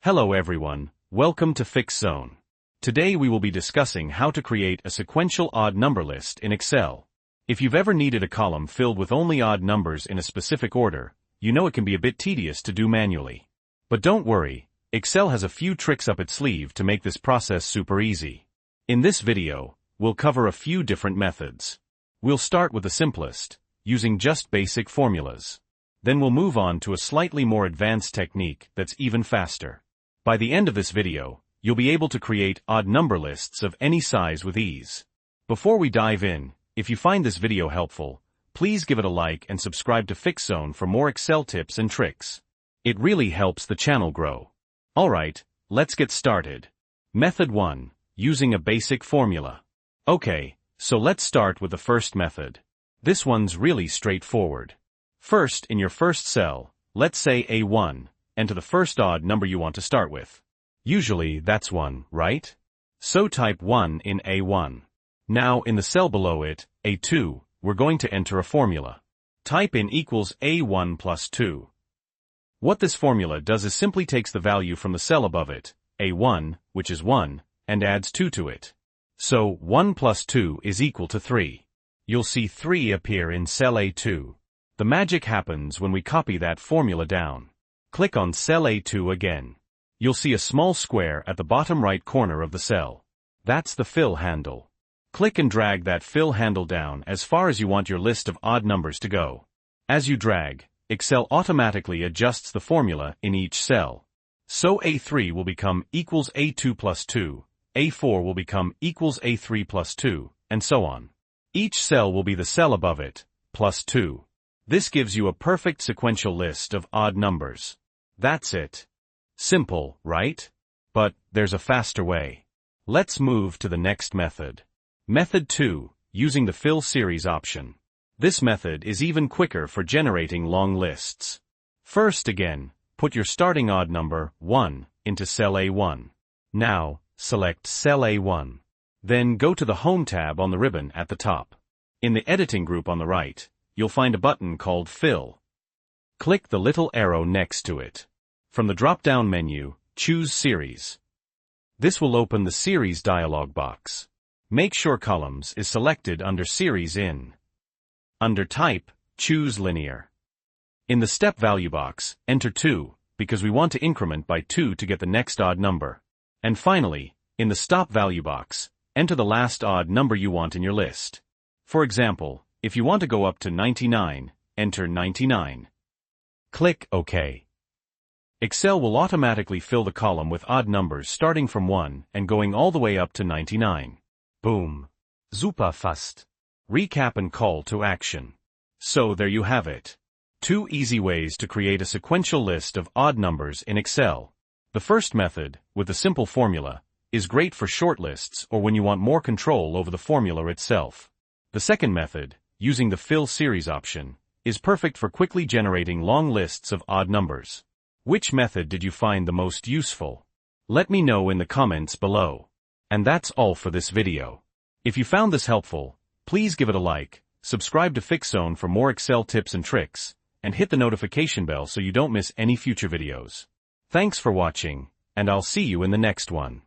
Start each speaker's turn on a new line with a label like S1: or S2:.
S1: Hello everyone, welcome to FixZone. Today we will be discussing how to create a sequential odd number list in Excel. If you've ever needed a column filled with only odd numbers in a specific order, you know it can be a bit tedious to do manually. But don't worry, Excel has a few tricks up its sleeve to make this process super easy. In this video, we'll cover a few different methods. We'll start with the simplest, using just basic formulas. Then we'll move on to a slightly more advanced technique that's even faster. By the end of this video, you'll be able to create odd number lists of any size with ease. Before we dive in, if you find this video helpful, please give it a like and subscribe to FixZone for more Excel tips and tricks. It really helps the channel grow. Alright, let's get started. Method 1. Using a basic formula. Okay, so let's start with the first method. This one's really straightforward. First, in your first cell, let's say A1, enter the first odd number you want to start with. Usually that's 1, right? So type 1 in A1. Now in the cell below it, A2, we're going to enter a formula. Type in equals A1 plus 2. What this formula does is simply takes the value from the cell above it, A1, which is 1, and adds 2 to it. So 1 plus 2 is equal to 3. You'll see 3 appear in cell A2. The magic happens when we copy that formula down. Click on cell A2 again. You'll see a small square at the bottom right corner of the cell. That's the fill handle. Click and drag that fill handle down as far as you want your list of odd numbers to go. As you drag, Excel automatically adjusts the formula in each cell. So A3 will become equals A2 plus 2, A4 will become equals A3 plus 2, and so on. Each cell will be the cell above it, plus 2. This gives you a perfect sequential list of odd numbers. That's it. Simple, right? But there's a faster way. Let's move to the next method. Method 2, using the fill series option. This method is even quicker for generating long lists. First again, put your starting odd number, 1, into cell A1. Now, select cell A1. Then go to the Home tab on the ribbon at the top. In the Editing group on the right, you'll find a button called Fill. Click the little arrow next to it. From the drop-down menu, choose Series. This will open the Series dialog box. Make sure Columns is selected under Series in. Under Type, choose Linear. In the Step Value box, enter 2, because we want to increment by 2 to get the next odd number. And finally, in the Stop Value box, enter the last odd number you want in your list. For example, if you want to go up to 99, enter 99. Click OK. Excel will automatically fill the column with odd numbers starting from 1 and going all the way up to 99. Boom. Super fast. Recap and call to action. So there you have it. 2 easy ways to create a sequential list of odd numbers in Excel. The first method, with the simple formula, is great for short lists or when you want more control over the formula itself. The second method, using the Fill Series option, is perfect for quickly generating long lists of odd numbers. Which method did you find the most useful? Let me know in the comments below. And that's all for this video. If you found this helpful, please give it a like, subscribe to FixZone for more Excel tips and tricks, and hit the notification bell so you don't miss any future videos. Thanks for watching, and I'll see you in the next one.